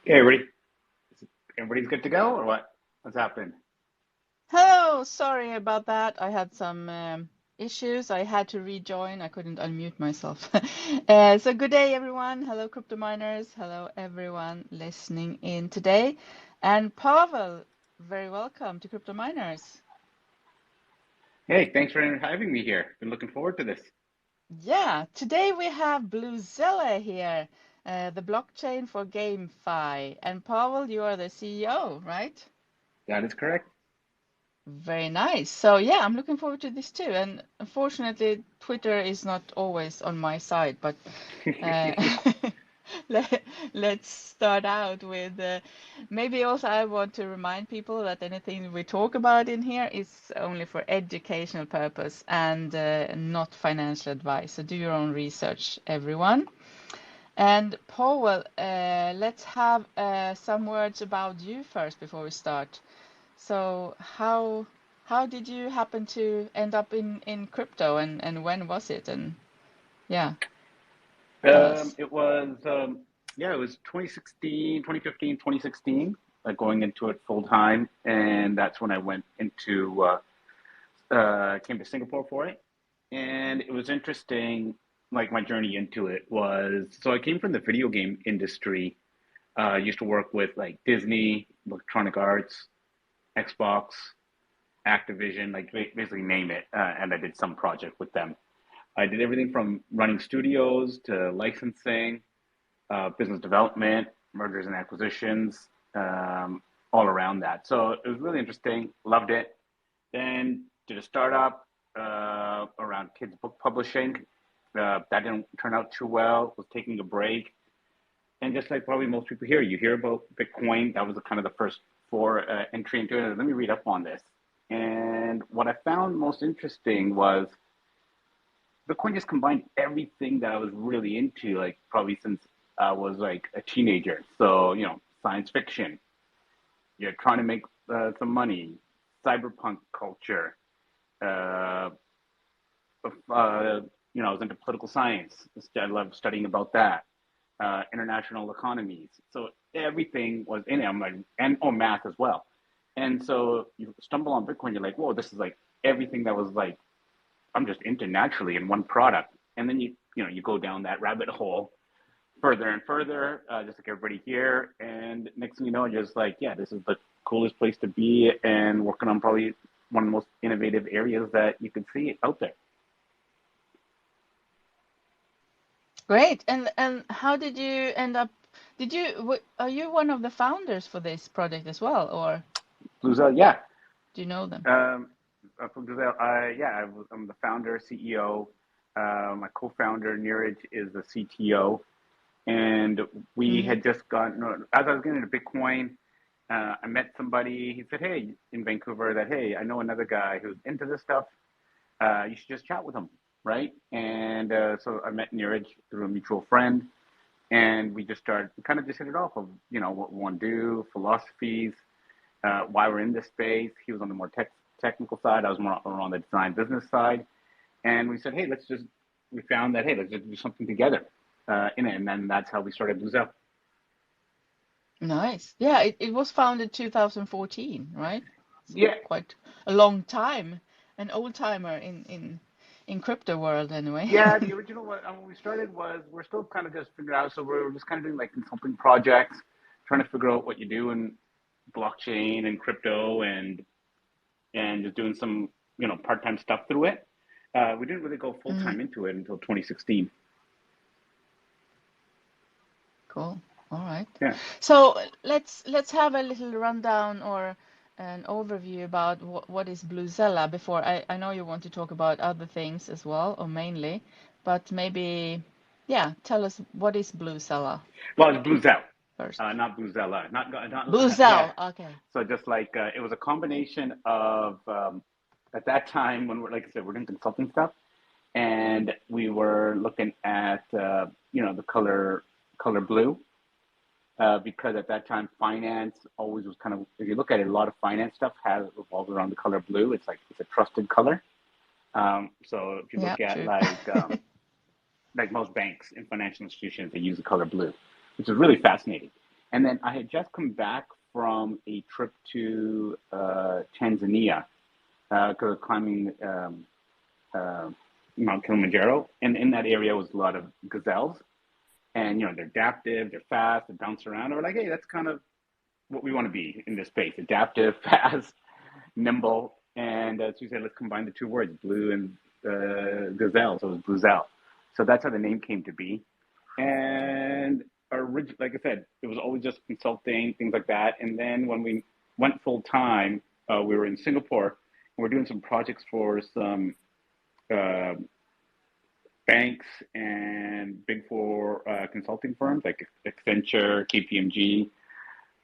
Hey, everybody. Everybody's good to go, or what? What's happened? Hello, sorry about that. I had some issues. I had to rejoin. I couldn't unmute myself. So good day, everyone. Hello, crypto miners. Hello, everyone listening in today. And Pavel, very welcome to Crypto Miners. Hey, thanks for having me here. Been looking forward to this. Yeah, today we have Bluzelle here, the blockchain for GameFi. And Pavel, you are the CEO, right? That is correct. Very nice. So yeah, I'm looking forward to this too. And unfortunately, Twitter is not always on my side, but uh, let's start out with maybe also I want to remind people that anything we talk about in here is only for educational purpose and not financial advice. So do your own research, everyone. And Powell, let's have some words about you first before we start. So how did you happen to end up in crypto and when was it? And yeah, tell us. It was, yeah, it was 2016, 2015, 2016, going into it full time. And that's when I went into, came to Singapore for it. And it was interesting, like my journey into it was, so I came from the video game industry. I used to work with like Disney, Electronic Arts, Xbox, Activision, like basically name it, and I did some project with them. I did everything from running studios to licensing, business development, mergers and acquisitions, all around that. So it was really interesting. Loved it. Then did a startup around kids book publishing. That didn't turn out too well. Was taking a break, and just like probably most people here, you hear about Bitcoin. That was kind of the first for entry into it. Let me read up on this. And what I found most interesting was Bitcoin just combined everything that I was really into, like probably since I was like a teenager. So, science fiction, you're trying to make some money, cyberpunk culture, uh, I was into political science. I love studying about that. International economies. So everything was in it. I'm like, and math as well. And so you stumble on Bitcoin, you're like, whoa, this is like everything that was like I'm just into naturally in one product. And then you go down that rabbit hole further and further, just like everybody here. And next thing you know, you're just like, yeah, this is the coolest place to be, and working on probably one of the most innovative areas that you could see out there. Great. And how did you end up? Are you one of the founders for this project as well, or Bluzelle, yeah. do you know them? Um, from Bluzelle, I'm the founder, CEO. My co-founder Neeraj is the CTO, and we Mm, had just gotten as I was getting into Bitcoin. I met somebody. He said, "Hey, in Vancouver, that hey, I know another guy who's into this stuff. You should just chat with him, right?" And so I met Neeraj through a mutual friend, and we just started kind of just hit it off of what we want to do, philosophies, why we're in this space. He was on the more technical side. I was more on the design business side, and we said, "Hey, let's just." We found that hey, let's just do something together in it, and then that's how we started Bluzelle. nice. Yeah, it was founded 2014, right? So Yeah, quite a long time. An old timer in crypto world anyway. yeah. The original one when we started was we're still kind of just figuring out. So we're just kind of doing like consulting projects, trying to figure out what you do in blockchain and crypto, and just doing some part time stuff through it. We didn't really go full Mm, time into it until 2016. cool. All right. Yeah. So let's have a little rundown or an overview about what is Bluzella before I know you want to talk about other things as well, or mainly, but maybe yeah, tell us what is Bluzella Well, it's Bluzelle, first. not Bluzella, not yeah. Bluzelle, okay. So just like it was a combination of at that time when we're like I said we're doing consulting stuff, and we were looking at the color blue because at that time finance always was kind of if you look at it a lot of finance stuff has revolved around the color blue. It's like it's a trusted color. So if you Yeah, look at true. like most banks and financial institutions, they use the color blue, which is really fascinating. And then I had just come back from a trip to Tanzania because climbing Mount Kilimanjaro, and in that area was a lot of gazelles, and they're adaptive, they're fast, they bounce around. And we're like, hey, that's kind of what we want to be in this space: adaptive, fast, nimble. And so we said, let's combine the two words, blue and gazelle. So it was Bluzelle. So that's how the name came to be. And like I said, it was always just consulting, things like that. And then when we went full time, we were in Singapore, and we're doing some projects for some banks and big four consulting firms like Accenture, KPMG,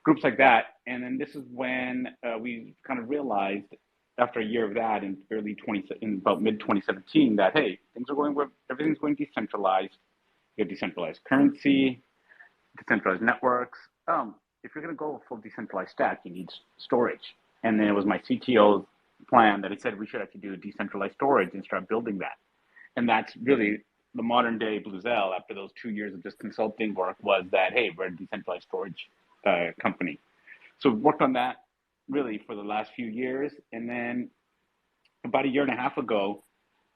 groups like that. And then this is when we kind of realized, after a year of that, in about mid 2017, that hey, everything's going decentralized. You have decentralized currency, decentralized networks. If you're going to go full decentralized stack, you need storage. And then it was my CTO's plan that he said we should actually do decentralized storage and start building that. And that's really the modern day Bluzelle, after those 2 years of just consulting work, was that, hey, we're a decentralized storage company. So we worked on that really for the last few years. And then about a year and a half ago,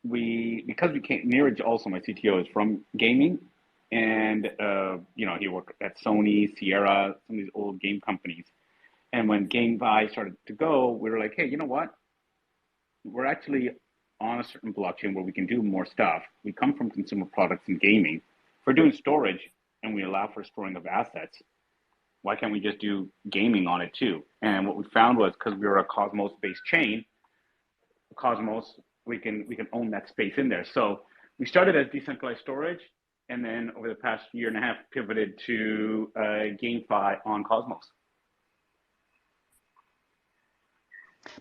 because Neeraj, also my CTO, is from gaming, and he worked at Sony, Sierra, some of these old game companies. And when GameFi started to go, we were like, hey, you know what? We're actually on a certain blockchain where we can do more stuff. We come from consumer products and gaming. If we're doing storage and we allow for storing of assets, why can't we just do gaming on it too? And what we found was, because we were a Cosmos-based chain, Cosmos, we can own that space in there. So we started as decentralized storage, and then over the past year and a half pivoted to GameFi on Cosmos.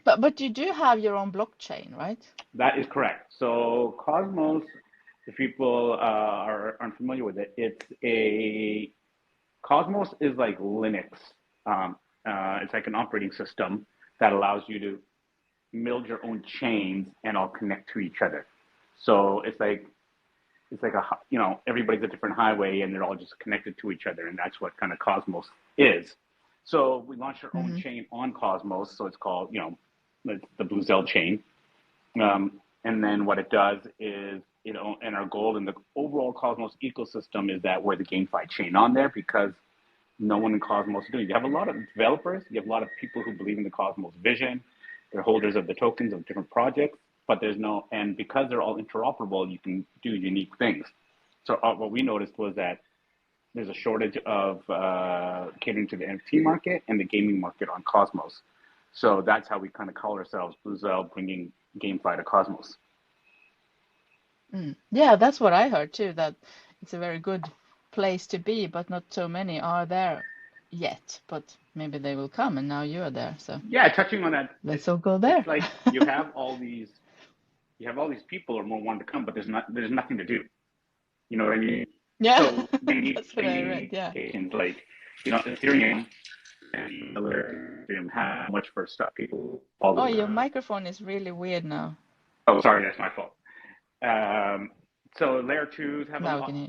But you do have your own blockchain, right? That is correct. So Cosmos, if people are unfamiliar with it, Cosmos is like Linux. It's like an operating system that allows you to build your own chains and all connect to each other. So it's like everybody's a different highway and they're all just connected to each other, and that's what kind of Cosmos is. So we launched our own chain on Cosmos, so it's called the Bluzelle chain. And then what it does is, and our goal in the overall Cosmos ecosystem is that we're the GameFi chain on there, because no one in Cosmos is doing it. You have a lot of developers, you have a lot of people who believe in the Cosmos vision, they're holders of the tokens of different projects, but and because they're all interoperable, you can do unique things. So what we noticed was that there's a shortage of catering to the NFT market and the gaming market on Cosmos. So that's how we kind of call ourselves Bluzelle, bringing GameFi to Cosmos. Yeah, that's what I heard too, that it's a very good place to be, but not so many are there yet. But maybe they will come, and now you are there. So yeah, touching on that, let's all go there. It's like you have all these people, or more want to come, but there's nothing to do. You know what I mean? Yeah, so that's what I read. Yeah, like Ethereum and Ethereum have much for stuff people follow. Oh, your microphone is really weird now. Oh, sorry, that's my fault. So layer twos have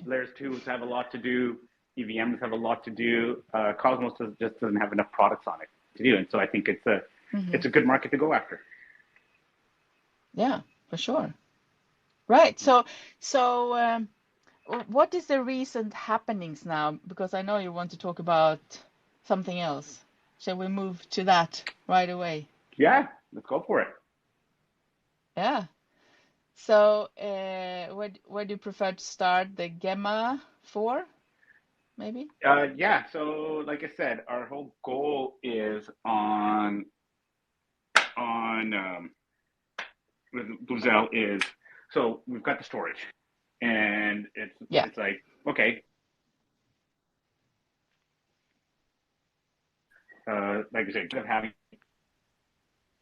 layers twos have a lot to do. EVMs have a lot to do. Cosmos just doesn't have enough products on it to do, and so I think it's a good market to go after. Yeah, for sure. Right. So what is the recent happenings now? Because I know you want to talk about something else. Shall we move to that right away? Yeah, let's go for it. Yeah. So where do you prefer to start? The Gemma 4, maybe? Yeah. So like I said, our whole goal is on with Bluzelle is, so we've got the storage, and it's like, okay, like I said, instead of having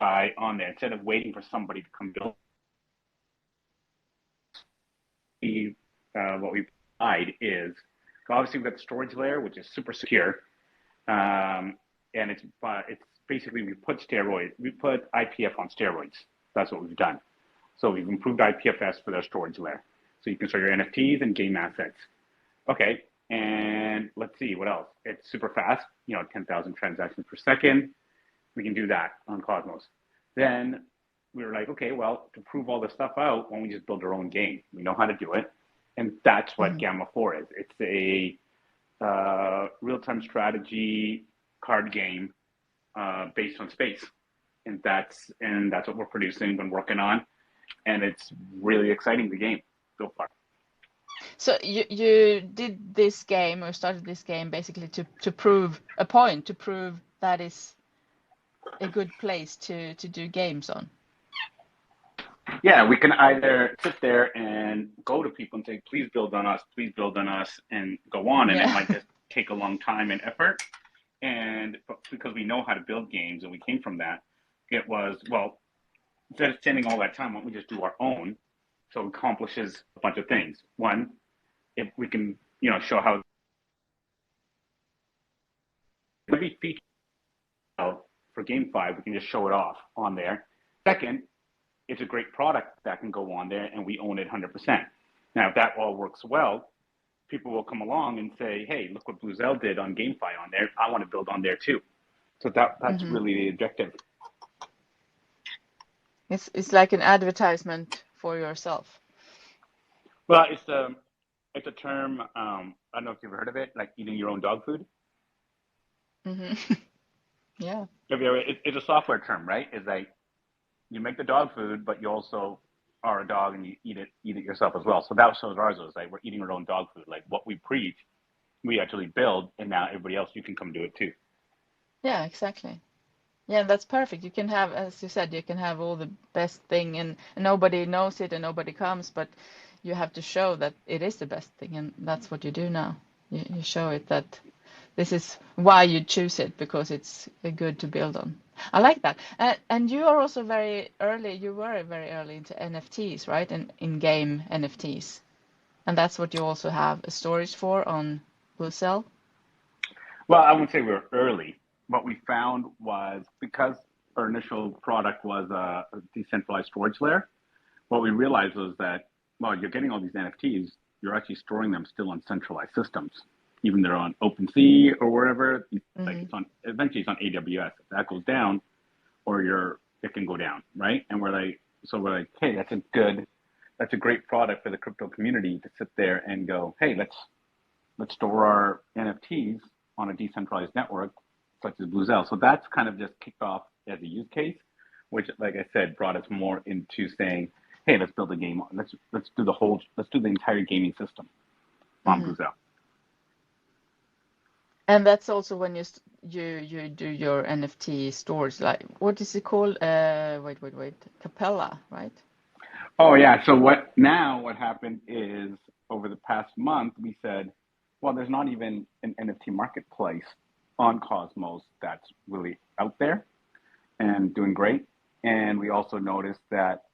on there, instead of waiting for somebody to come build, what we provide is, obviously we've got the storage layer, which is super secure, and it's basically we put IPF on steroids. That's what we've done. So we've improved IPFS for their storage layer. So you can store your NFTs and game assets. Okay, And let's see what else. It's super fast, 10,000 transactions per second. We can do that on Cosmos. Then we were like, okay, well, to prove all this stuff out, why don't we just build our own game? We know how to do it. And that's what Gamma 4 is. It's a real-time strategy card game based on space. And that's what we're producing, been working on. And it's really exciting, the game so far. So you did this game, or started this game basically to prove a point, to prove that is a good place to do games on. Yeah, we can either sit there and go to people and say, please build on us, and go on. And it might just take a long time and effort. And because we know how to build games and we came from that, it was, well, instead of spending all that time, why don't we just do our own? So it accomplishes a bunch of things. One, if we can, show how every feature for GameFi, we can just show it off on there. Second, it's a great product that can go on there and we own it 100%. Now, if that all works well, people will come along and say, hey, look what Bluzelle did on GameFi on there. I want to build on there too. So that's really the objective. It's like an advertisement for yourself. Well, it's a term, I don't know if you've ever heard of it, like eating your own dog food. Yeah. It's a software term, right? It's like you make the dog food, but you also are a dog and you eat it yourself as well. So that was ours. Was like we're eating our own dog food. Like what we preach, we actually build, and now everybody else, you can come do it too. Yeah, exactly. Yeah, that's perfect. You can have, as you said, you can have all the best thing, and nobody knows it and nobody comes, but you have to show that it is the best thing, and that's what you do now. You show it that this is why you choose it, because it's good to build on. I like that. And you are also very early, you were very early into NFTs, right? And in-game NFTs. And that's what you also have a storage for on Bluzelle? Well, I wouldn't say we were early. What we found was because our initial product was a decentralized storage layer, what we realized was that, well, you're getting all these NFTs, you're actually storing them still on centralized systems, even they're on OpenSea or wherever. Like eventually it's on AWS. If that goes down, it can go down, right? And we're like, hey, that's a great product for the crypto community to sit there and go, hey, let's store our NFTs on a decentralized network such as Bluzelle. So that's kind of just kicked off as a use case, which, like I said, brought us more into saying, hey, let's build a game. Let's do the entire gaming system on Bluzelle. And that's also when you do your NFT storage. Like, what is it called? Wait, Capella, right? Oh yeah. So what happened is over the past month we said, well, there's not even an NFT marketplace on Cosmos that's really out there and doing great. And we also noticed that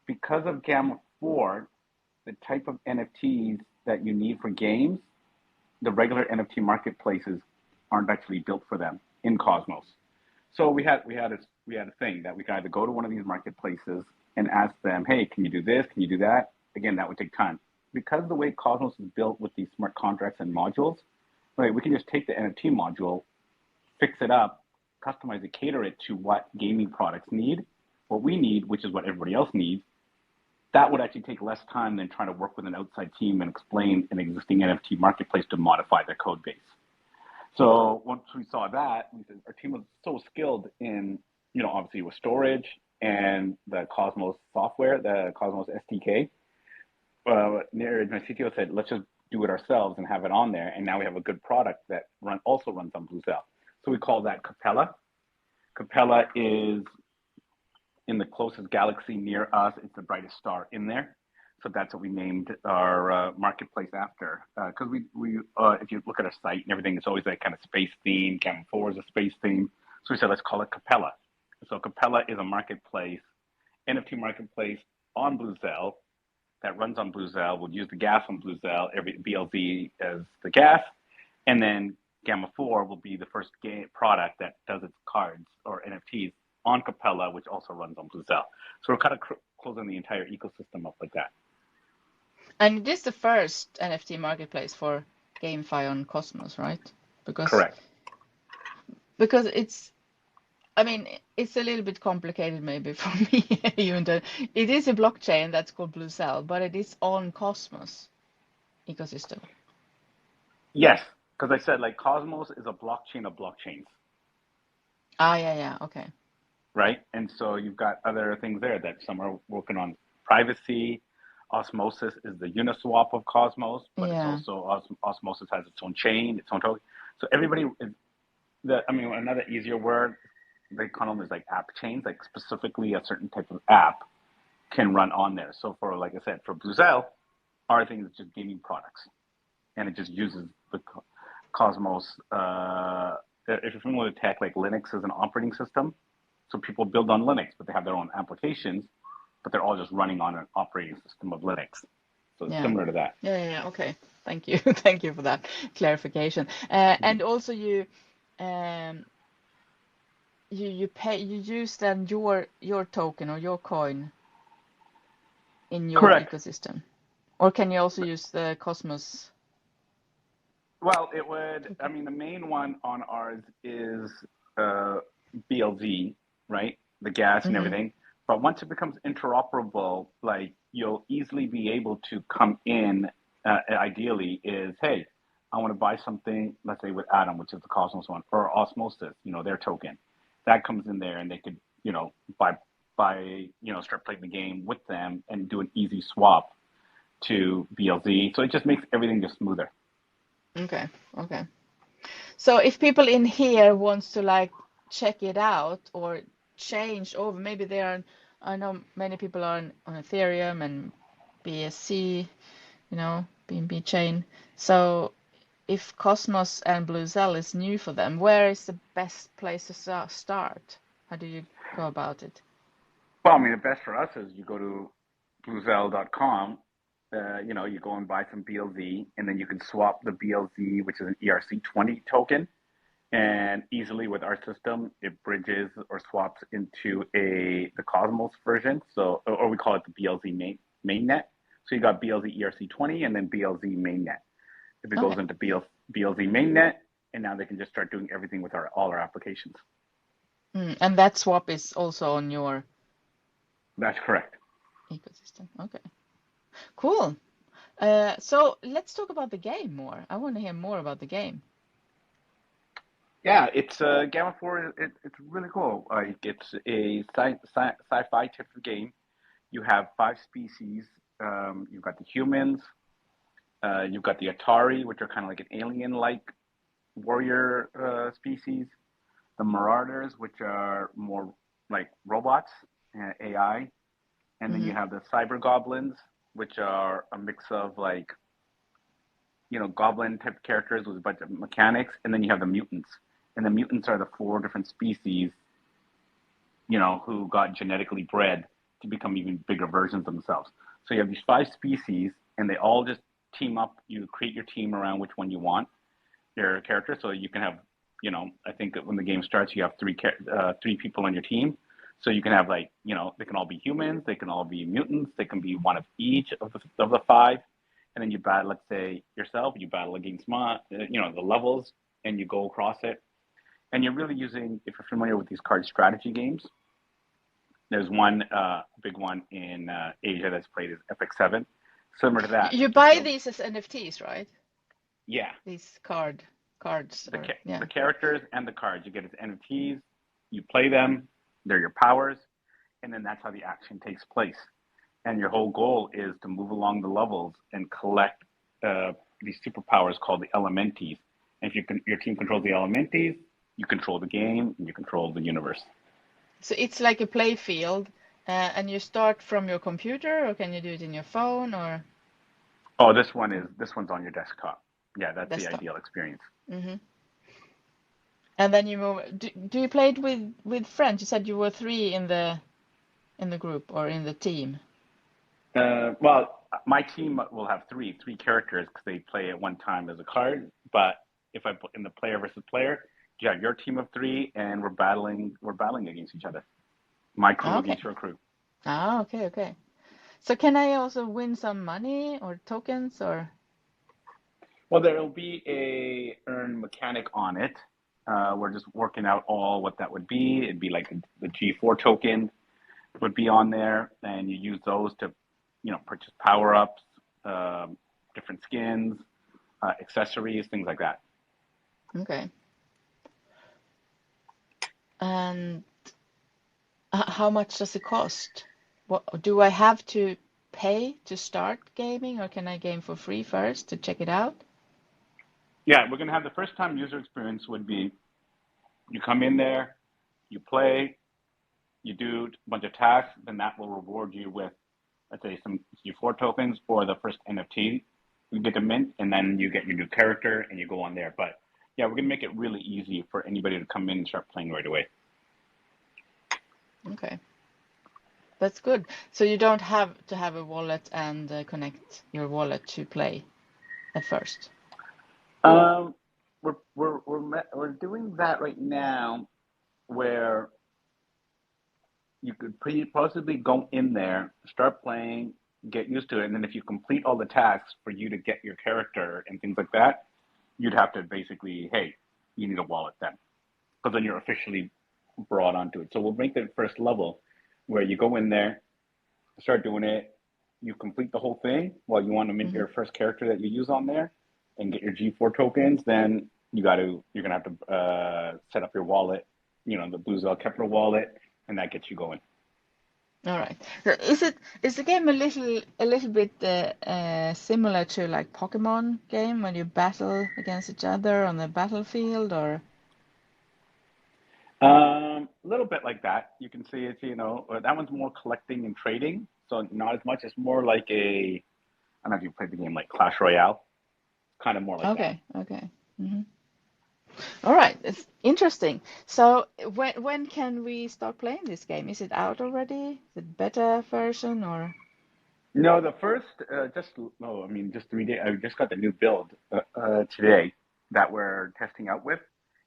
because of Gamma 4, the type of NFTs that you need for games, the regular NFT marketplaces aren't actually built for them in Cosmos. So we had a thing that we could either go to one of these marketplaces and ask them, hey, can you do this? Can you do that? Again, that would take time. Because the way Cosmos is built with these smart contracts and modules, right, we can just take the NFT module, fix it up, customize it, cater it to what gaming products need, what we need, which is what everybody else needs. That would actually take less time than trying to work with an outside team and explain an existing NFT marketplace to modify their code base. So once we saw that, our team was so skilled in, obviously with storage and the Cosmos software, the Cosmos SDK. Neeraj, my CTO, said, let's just do it ourselves and have it on there. And now we have a good product that also runs on Bluzelle. So we call that Capella. Capella is in the closest galaxy near us. It's the brightest star in there. So that's what we named our marketplace after. Because we if you look at our site and everything, it's always that kind of space theme. Gamma 4 is a space theme. So we said, let's call it Capella. So Capella is a marketplace, NFT marketplace on Bluzelle that runs on Bluzelle. We'll use the gas on Bluzelle, every BLZ as the gas. And then Gamma 4 will be the first product that does its cards or NFTs on Capella, which also runs on Bluzelle. So we're kind of closing the entire ecosystem up like that. And it is the first NFT marketplace for GameFi on Cosmos, right? Because Correct. because it's, I mean, it's a little bit complicated maybe for me, even though it is a blockchain that's called Bluzelle, but it is on Cosmos ecosystem. Yes, because I said like Cosmos is a blockchain of blockchains, Ah, yeah, yeah, okay. right? And so you've got other things there that some are working on privacy. Osmosis is the Uniswap of Cosmos, but it's Yeah, also Osmosis has its own chain, its own token. So everybody is I mean, another easier word they call them is like app chains, like specifically a certain type of app can run on there. So for like I said, for Bluzelle, our thing is just gaming products, and it just uses the Cosmos. If you're familiar with tech, like Linux is an operating system, so people build on Linux, but they have their own applications, but they're all just running on an operating system of Linux. So it's yeah, similar to that. yeah, yeah, yeah, okay. Thank you. Thank you for that clarification. And also um, you pay, you use then your token or your coin in your Correct. ecosystem, or can you also use the Cosmos Well, it would. I token? mean, the main one on ours is uh, BLZ, right? The gas and Mm-hmm. everything. But once it becomes interoperable, like you'll easily be able to come in. Ideally, is hey, I want to buy something. Let's say with Atom, which is the Cosmos one, or Osmosis, their token, that comes in there, and they could, buy, start playing the game with them and do an easy swap to BLZ. So it just makes everything just smoother. Okay, okay. So if people in here wants to like check it out or change over, maybe they are, I know many people are on Ethereum and BSC, BNB chain. So if Cosmos and Bluzelle is new for them, where is the best place to start? How do you go about it? Well, I mean, the best for us is you go to Bluzelle.com. You go and buy some BLZ, and then you can swap the BLZ, which is an ERC20 token, and easily with our system, it bridges or swaps into the Cosmos version. So, or we call it the BLZ mainnet. So you got BLZ ERC20 and then BLZ mainnet. If it Okay. goes into BLZ mainnet, and now they can just start doing everything with all our applications. And that swap is also on your That's correct. ecosystem. Okay. Cool. So let's talk about the game more. I want to hear more about the game. Yeah, it's Gamma 4. It's really cool. Like it's a sci-fi type of game. You have five species. You've got the humans. You've got the Atari, which are kind of like an alien-like warrior species. The Marauders, which are more like robots, AI, and then you Mm-hmm. have the Cyber Goblins, which are a mix of like goblin type characters with a bunch of mechanics, and then you have the mutants. And the mutants are the four different species, who got genetically bred to become even bigger versions of themselves. So you have these five species, and they all just team up. You create your team around which one you want your character. So you can have, I think that when the game starts, you have three people on your team. So you can have like, they can all be humans, they can all be mutants, they can be one of each of the five, and then you battle. Let's say yourself, you battle against the levels, and you go across it. And you're really using, if you're familiar with these card strategy games, there's one big one in Asia that's played as FX7. Similar to that, You like you buy build, these as NFTs, right? yeah, These cards or the yeah. characters and the cards. You get as NFTs, you play them, they're your powers, and then that's how the action takes place. And your whole goal is to move along the levels and collect these superpowers called the Elementes. And if your team controls the Elementes, you control the game and you control the universe. So it's like a play field, and you start from your computer, or can you do it in your phone or Oh, this one's on your desktop. Yeah, that's the desktop? ideal experience. Hmm. And then you move. Do you play it with friends? You said you were three in the group or in the team. Well, my team will have three characters because they play at one time as a card. But if I put in the player versus player, you have your team of three, and we're battling against each other. My crew Ah, okay. against your crew. Ah, okay, okay. So can I also win some money or tokens or? Well, there'll be a earn mechanic on it. We're just working out all what that would be. It'd be like the G4 token would be on there, and you use those to, purchase power ups, different skins, accessories, things like that. Okay. And how much does it cost? What do I have to pay to start gaming, or can I game for free first to check it out? Yeah, we're gonna have the first time user experience would be you come in there, you play, you do a bunch of tasks, then that will reward you with, let's say, some G4 tokens or the first NFT you get to mint, and then you get your new character and you go on there. But yeah, we're gonna make it really easy for anybody to come in and start playing right away. Okay, that's good. So you don't have to have a wallet and connect your wallet to play at first. Um, we're doing that right now, where you could possibly go in there, start playing, get used to it, and then if you complete all the tasks for you to get your character and things like that, you'd have to basically, hey, you need a wallet then, because then you're officially brought onto it. So we'll make the first level where you go in there, start doing it, you complete the whole thing while you want to mint Hmm. your first character that you use on there and get your G4 tokens, then you're gonna have to set up your wallet, the Bluzelle Capital wallet, and that gets you going. All right. So is the game a little bit similar to like Pokemon game when you battle against each other on the battlefield, or? A little bit like that. You can see it, that one's more collecting and trading, so not as much. It's more like I don't know if you played the game like Clash Royale, kind of more like that. Okay, okay. Hmm. All right, it's interesting. So when can we start playing this game? Is it out already? Is it beta version or? No, the first, no, I mean, just 3 days. I just got the new build today that we're testing out with,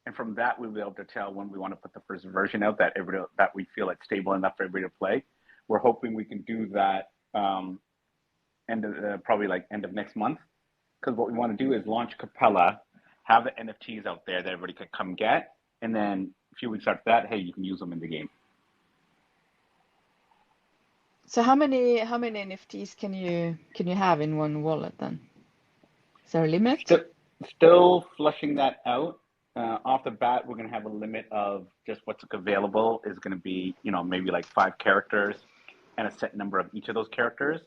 and from that we'll be able to tell when we want to put the first version out that we feel it's stable enough for everybody to play. We're hoping we can do that probably like end of next month, because what we want to do is launch Capella, have the NFTs out there that everybody could come get, and then a few weeks after that, hey, you can use them in the game. So how many NFTs can you have in one wallet then? Is there a limit? Still, still flushing that out. Off the bat, we're going to have a limit of just what's available is going to be, maybe like 5 characters and a set number of each of those characters.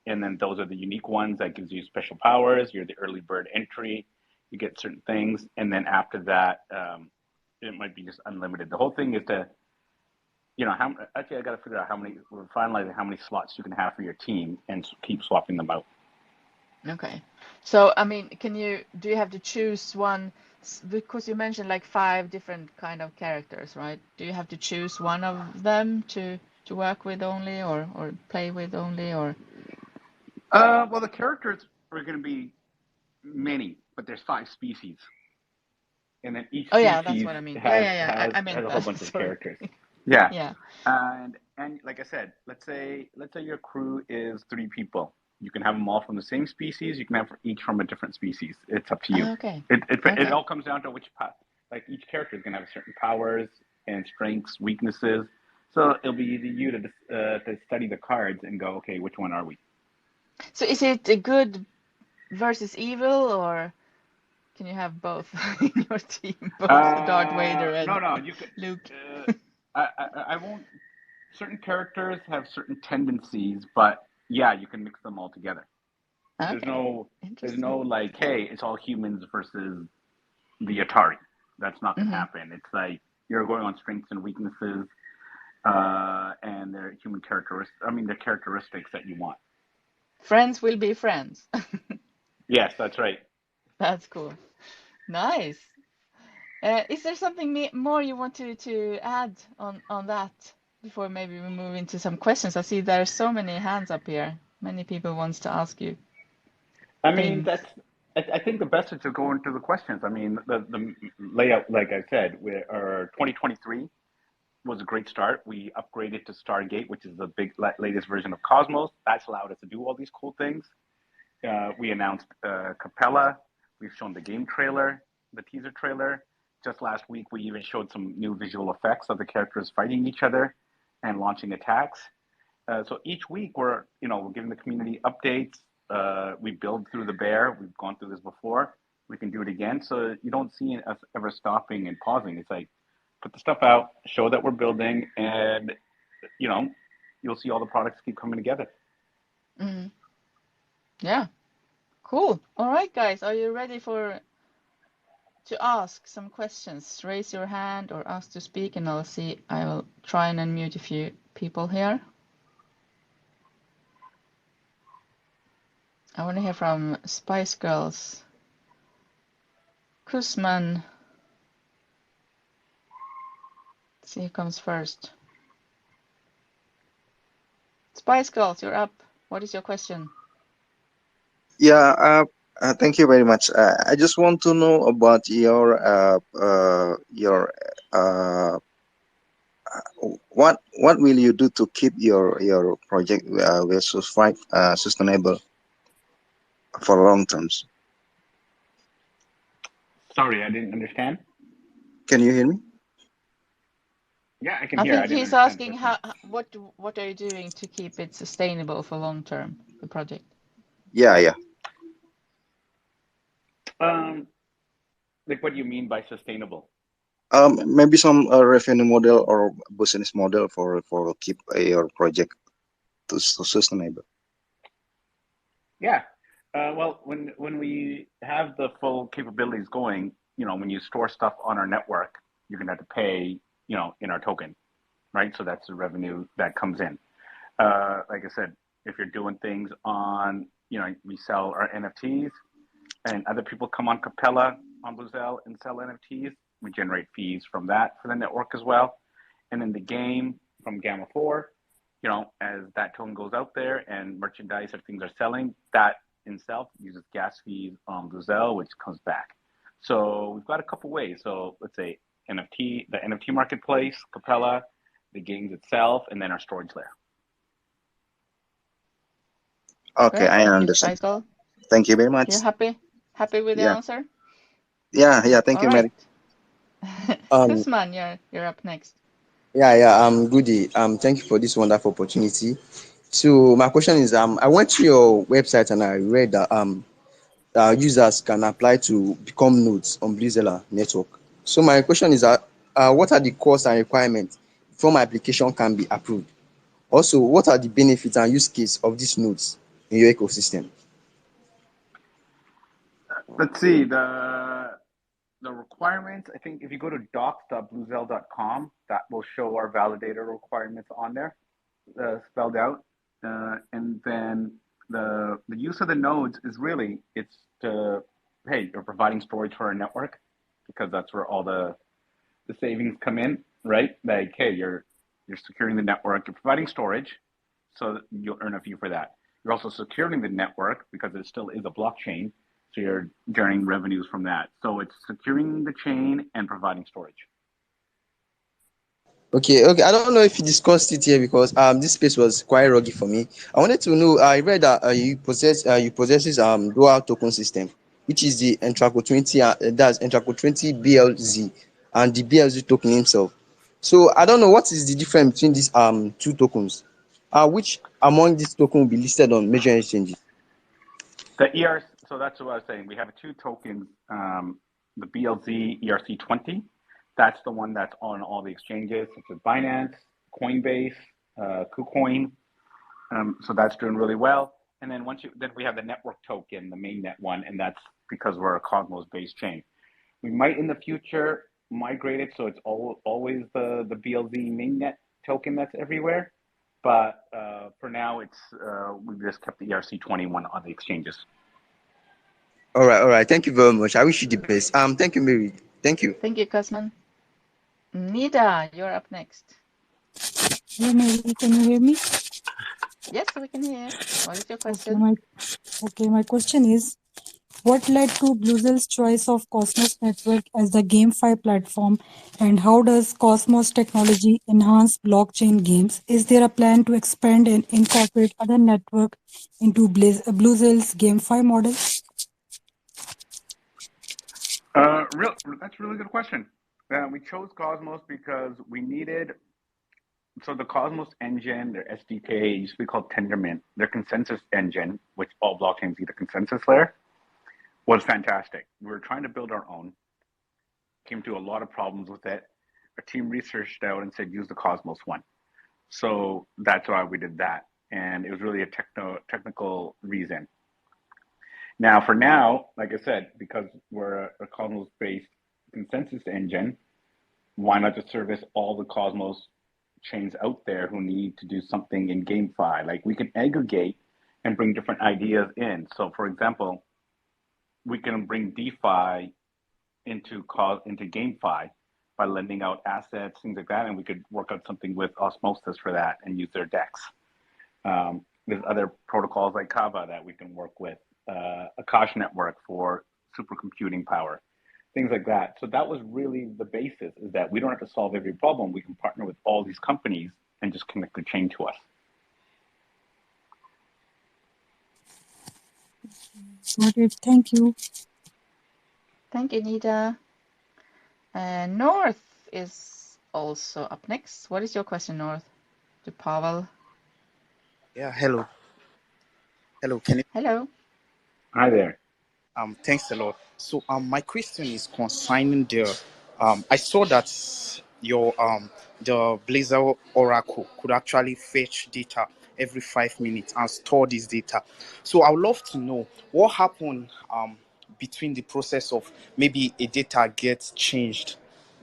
And then those are the unique ones that gives you special powers. You're the early bird entry. You get certain things. And then after that, it might be just unlimited. The whole thing is to, actually, I got to figure out we're finalizing how many slots you can have for your team and keep swapping them out. Okay. So, I mean, do you have to choose one because you mentioned like 5 different kind of characters, right? Do you have to choose one of them to work with only or play with only or? Well, the characters are going to be many, but there's 5 species, and then each Oh yeah, that's species what I mean. Yeah, has yeah, yeah. I meant a whole that. bunch of Sorry. characters. Yeah, Yeah. and like I said, let's say your crew is 3 people. You can have them all from the same species. You can have each from a different species. It's up to you. Okay. It Okay. all comes down to like each character is going to have certain powers and strengths, weaknesses. So it'll be you to study the cards and go, okay, which one are we? So is it a good versus evil, or can you have both in your team, both Darth Vader No, and no, you could. Luke? Uh, I won't. Certain characters have certain tendencies, but yeah, you can mix them all together. There's Okay. no, there's Interesting. no like, hey, it's all humans versus the Atari. That's not gonna Hmm. happen. It's like you're going on strengths and weaknesses, and their human characteristics. I mean, the characteristics that you want. Friends will be friends. Yes, that's right. That's cool. Nice. Is there something more you want to add on that before maybe we move into some questions? I see there are so many hands up here. Many people wants to ask you I mean, things. I think the best is to go into the questions. I mean, the layout, like I said, we are 2023. was a great start. We upgraded to Stargate, which is the latest version of Cosmos. That's allowed us to do all these cool things. We announced Capella. We've shown the game trailer, the teaser trailer. Just last week, we even showed some new visual effects of the characters fighting each other and launching attacks. So each week, we're giving the community updates. We build through the bear. We've gone through this before. We can do it again. So you don't see us ever stopping and pausing. It's like, put the stuff out, show that we're building, and you'll see all the products keep coming together. Mm. Yeah, cool. All right, guys, are you ready to ask some questions? Raise your hand or ask to speak, and I'll see. I will try and unmute a few people here. I want to hear from Spice Girls. Kuzman. Let's see who comes first. Spice Girls, you're up. What is your question? Yeah, thank you very much. I just want to know about your what will you do to keep your project sustainable for long terms? Sorry, I didn't understand. Can you hear me? Yeah, I can I hear. think he's asking what are you doing to keep it sustainable for long term, the project? Yeah. Like, what do you mean by sustainable? Maybe some revenue model or business model for keep your project to sustainable. Yeah. Well, when we have the full capabilities going, when you store stuff on our network, you're gonna have to pay, in our token, right? So that's the revenue that comes in. Like I said, if you're doing things on, we sell our NFTs, and other people come on Capella on Bluzelle and sell NFTs. We generate fees from that for the network as well. And in the game from Gamma 4, as that token goes out there and merchandise or things are selling, that in itself uses gas fees on Bluzelle, which comes back. So we've got a couple ways. So let's say the NFT marketplace, Capella, the games itself, and then our storage layer. Okay, Great. I understand. Michael, thank you very much. you're happy with the answer? Yeah. Thank you, Mary. Kuzman, you're up next. Goody. Thank you for this wonderful opportunity. So my question is, I went to your website and I read that users can apply to become nodes on Bluzelle network. So my question is, what are the costs and requirements before my application can be approved? Also, what are the benefits and use case of these nodes in your ecosystem? Let's see, the requirements, I think if you go to docs.bluzelle.com, that will show our validator requirements on there, spelled out. And then the use of the nodes is really, it's hey, you're providing storage for our network, because that's where all the savings come in, right? Like, hey, you're securing the network, you're providing storage, so you'll earn a fee for that. You're also securing the network because it still is a blockchain, so you're generating revenues from that. So it's securing the chain and providing storage. Okay. I don't know if you discussed it here because this space was quite ruggy for me. I wanted to know. I read that you possesses dual token system, which is the Entraco 20. That's Entraco 20 BLZ and the BLZ token himself. So I don't know what is the difference between these two tokens. Which among these tokens will be listed on major exchanges? The ERC, so that's what I was saying. We have two tokens, the BLZ ERC20. That's the one that's on all the exchanges, such as Binance, Coinbase, KuCoin. So that's doing really well. And then then we have the network token, the mainnet one, and that's because we're a Cosmos-based chain. We might in the future migrate it so it's always the BLZ mainnet token that's everywhere. But for now, we've just kept the ERC21 on the exchanges. All right. Thank you very much. I wish you the best. Thank you, Mary. Thank you. Thank you, Kuzman. Nida, you're up next. Yeah, Mary, can you hear me? Yes, we can hear. What is your question? Okay, my question is, What led to Bluzelle's choice of Cosmos Network as the GameFi platform, and how does Cosmos technology enhance blockchain games? Is there a plan to expand and incorporate other network into Bluzelle's GameFi model? That's a really good question. We chose Cosmos because we needed, so the Cosmos engine, their SDK used to be called Tendermint. Their consensus engine, which all blockchains need a consensus layer, was fantastic. We were trying to build our own, came to a lot of problems with it. Our team researched out and said, use the Cosmos one. So that's why we did that. And it was really a technical reason. Now, for now, like I said, because we're a Cosmos-based consensus engine, why not just service all the Cosmos chains out there who need to do something in GameFi? Like, we can aggregate and bring different ideas in. So, for example, we can bring DeFi into GameFi by lending out assets, things like that, and we could work out something with Osmosis for that and use their DEX. There's other protocols like Kava that we can work with, Akash network for supercomputing power, things like that. So that was really the basis, is that we don't have to solve every problem. We can partner with all these companies and just connect the chain to us. Got it. Thank you. Thank you, Nida. North is also up next. What is your question, North? To Pavel. Yeah, hello. Hello, can you? Hello. Hi there. Thanks a lot. So, my question is concerning the. I saw that your the Blazor Oracle could actually fetch data every 5 minutes and store this data. So, I would love to know what happened between the process of maybe a data gets changed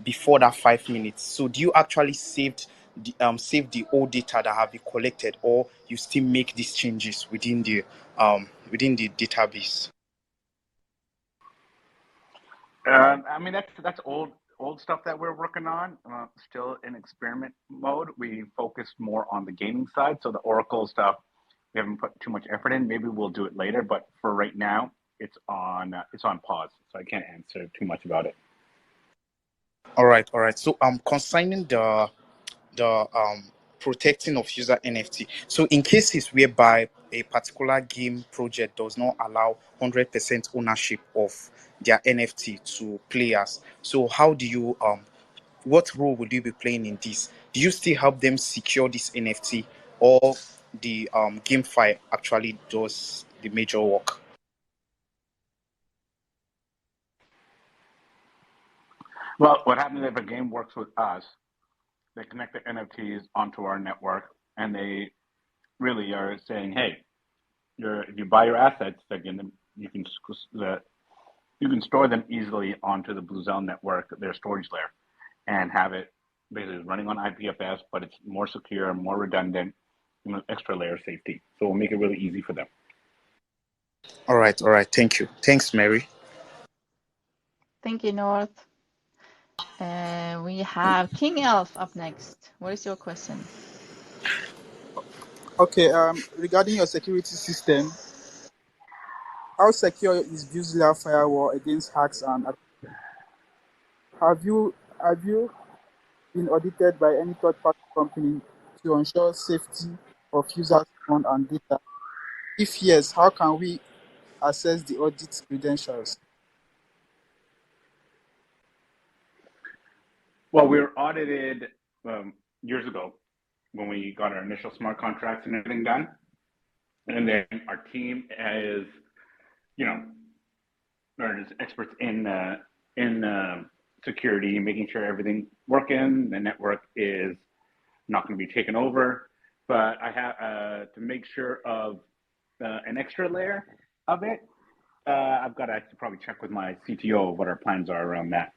before that 5 minutes. So, do you actually save the old data that have been collected, or you still make these changes within the database? I mean, that's old stuff that we're working on. Still in experiment mode. We focused more on the gaming side, so the Oracle stuff we haven't put too much effort in. Maybe we'll do it later, but for right now, it's on pause, so I can't answer too much about it. All right. So concerning the protecting of user NFT. So in cases whereby a particular game project does not allow 100% ownership of their NFT to players, so how do you what role would you be playing in this? Do you still help them secure this NFT, or the GameFi actually does the major work? Well, what happens if a game works with us? They connect the NFTs onto our network, and they really are saying, "Hey, if you buy your assets, you can store them easily onto the Bluzelle network, their storage layer, and have it basically running on IPFS, but it's more secure, more redundant, extra layer of safety. So we'll make it really easy for them." All right. Thank you. Thanks, Mary. Thank you, North. We have King Elf up next. What is your question? Okay, regarding your security system, how secure is Bluzelle firewall against hacks and have you been audited by any third-party company to ensure safety of users' phone and data? If yes, how can we assess the audit credentials? Well, we were audited years ago when we got our initial smart contracts and everything done. And then our team is, there's experts in security, making sure everything working, the network is not going to be taken over. But I have to make sure of an extra layer of it. I've got to actually probably check with my CTO what our plans are around that.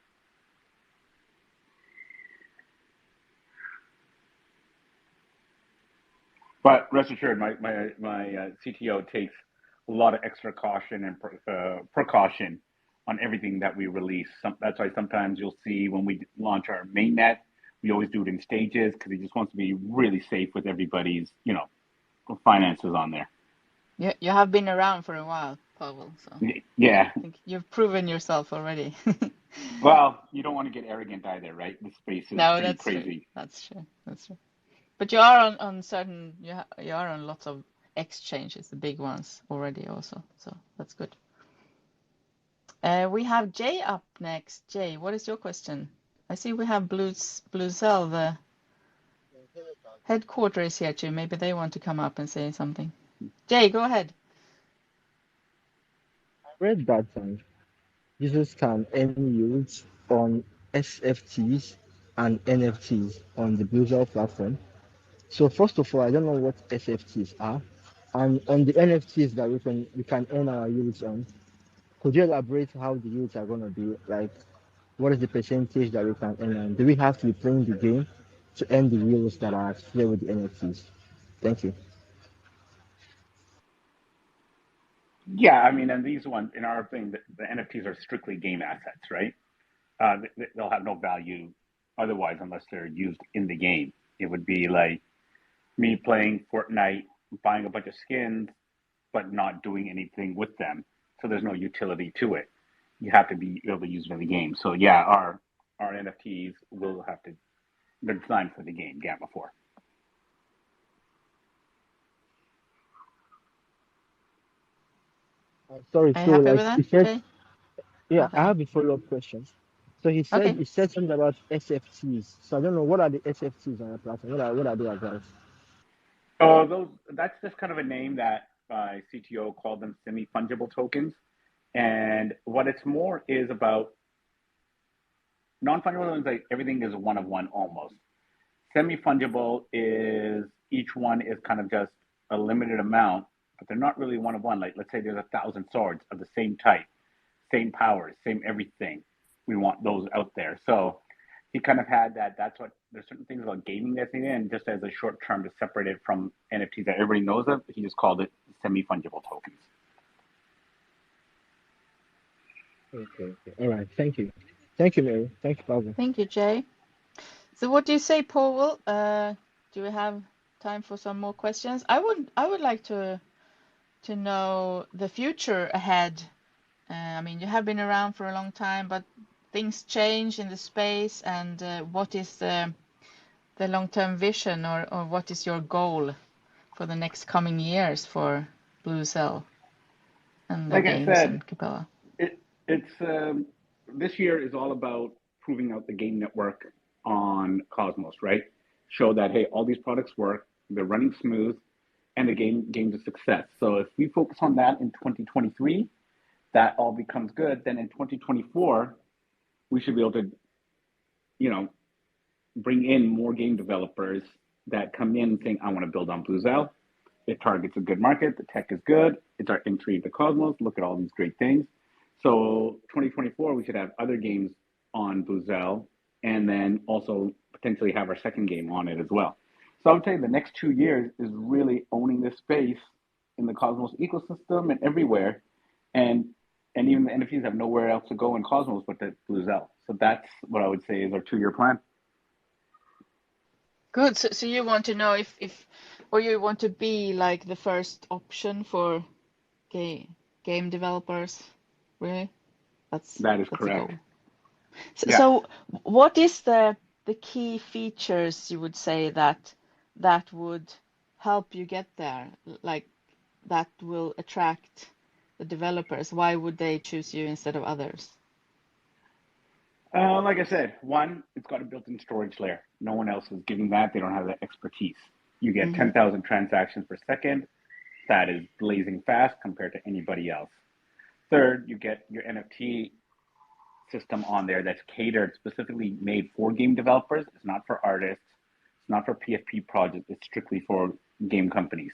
But rest assured, my CTO takes a lot of extra caution and precaution on everything that we release. That's why sometimes you'll see when we launch our mainnet, we always do it in stages because he just wants to be really safe with everybody's, finances on there. You have been around for a while, Pavel. So Yeah. I think you've proven yourself already. Well, you don't want to get arrogant either, right? The space is No, pretty that's true. crazy. That's true. That's true. But you are on certain, you are on lots of exchanges, the big ones already also. So that's good. We have Jay up next. Jay, what is your question? I see we have Bluzelle, the headquarters here too. Maybe they want to come up and say something. Jay, go ahead. Read that users can earn yields on SFTs and NFTs on the Bluzelle platform. So first of all, I don't know what SFTs are. And on the NFTs that we can earn our yields on, could you elaborate how the yields are gonna be? Like what is the percentage that we can earn? And do we have to be playing the game to earn the yields that are here with the NFTs? Thank you. Yeah, I mean, and these ones in our thing, the NFTs are strictly game assets, right? They'll have no value otherwise unless they're used in the game. It would be like me playing Fortnite, buying a bunch of skins, but not doing anything with them. So there's no utility to it. You have to be able to use them in the game. So yeah, our NFTs will have to. They're designed for the game, Gamma 4. Sorry, Are you so happy like with that, he said, Jay? yeah, I Okay. have a follow-up question. So Okay. he said something about SFTs. So I don't know what are the SFTs on the platform. What are they about? Oh, that's just kind of a name that CTO called them semi-fungible tokens. And what it's more is about non-fungible is like everything is one of one almost. Semi-fungible is each one is kind of just a limited amount, but they're not really one of one. Like let's say there's 1,000 swords of the same type, same powers, same everything. We want those out there. So he kind of had that. That's what there's certain things about gaming that's in it, and just as a short term to separate it from NFTs that everybody knows of, he just called it semi-fungible tokens. Okay. All right. Thank you. Thank you, Mary. Thank you, Pavel. Thank you, Jay. So what do you say, Paul? Do we have time for some more questions? I would like to know the future ahead. I mean, you have been around for a long time, but things change in the space, and what is the long-term vision, or what is your goal for the next coming years for Bluzelle and the Like I games said, and Capella? it's this year is all about proving out the game network on Cosmos, right? Show that hey, all these products work, they're running smooth, and the game's a success. So if we focus on that in 2023, that all becomes good. Then in 2024, we should be able to, you know, bring in more game developers that come in saying, I want to build on Bluzelle. It targets a good market. The tech is good. It's our entry into Cosmos. Look at all these great things. So 2024, we should have other games on Bluzelle, and then also potentially have our second game on it as well. So I would say the next 2 years is really owning this space in the Cosmos ecosystem and everywhere. And even the NFTs have nowhere else to go in Cosmos but the Bluzelle. So that's what I would say is our 2-year plan. Good. So you want to know if or you want to be like the first option for game developers, really? That is That's a goal. correct. So, Yeah. so what is the key features you would say that would help you get there, like that will attract the developers? Why would they choose you instead of others? Like I said, one, it's got a built-in storage layer. No one else is giving that. They don't have that expertise. You get Mm-hmm. 10,000 transactions per second. That is blazing fast compared to anybody else. Third, you get your NFT system on there that's catered, specifically made for game developers. It's not for artists. It's not for PFP projects. It's strictly for game companies.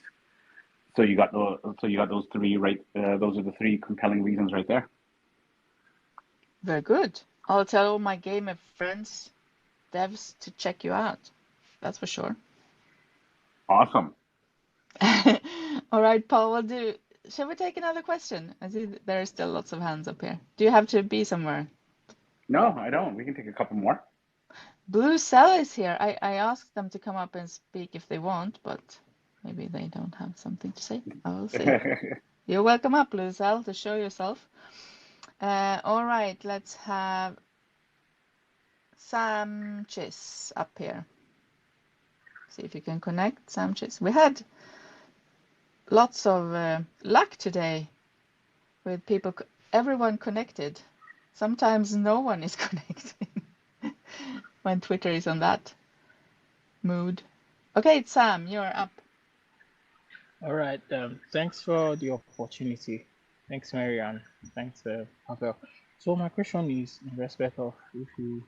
So you got those three, right? Those are the three compelling reasons right there. Very good. I'll tell all my gamer friends, devs, to check you out. That's for sure. Awesome. All right, Paul, shall we take another question? I see there are still lots of hands up here. Do you have to be somewhere? No, I don't. We can take a couple more. Bluzelle is here. I asked them to come up and speak if they want, but maybe they don't have something to say. I will see. You're welcome up, Bluzelle, to show yourself. All right, let's have Sam Chis up here. See if you can connect, Sam Chis. We had lots of luck today with people, everyone connected. Sometimes no one is connecting when Twitter is on that mood. Okay, it's Sam, you're up. All right. Thanks for the opportunity. Thanks, Marianne. Thanks, Pavel. So my question is in respect of if you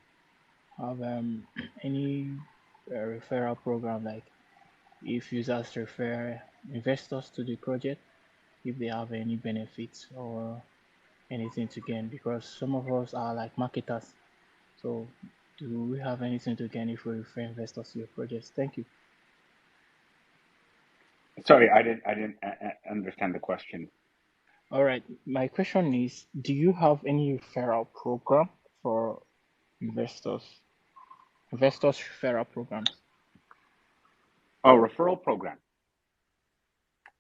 have any referral program, like if users refer investors to the project, if they have any benefits or anything to gain, because some of us are like marketers. So do we have anything to gain if we refer investors to your projects? Thank you. Sorry, I didn't understand the question. All right. My question is, do you have any referral program for investors referral programs? Oh, referral program.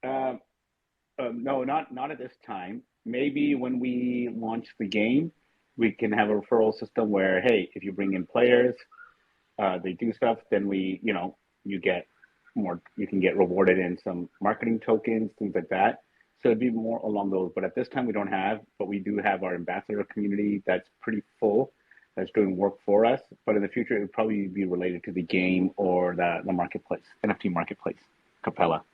No, not at this time. Maybe when we launch the game, we can have a referral system where, hey, if you bring in players, they do stuff, then you get more, you can get rewarded in some marketing tokens, things like that. So it'd be more along those. But at this time, we don't have, but we do have our ambassador community that's pretty full, that's doing work for us. But in the future, it would probably be related to the game or the marketplace, NFT marketplace, Capella.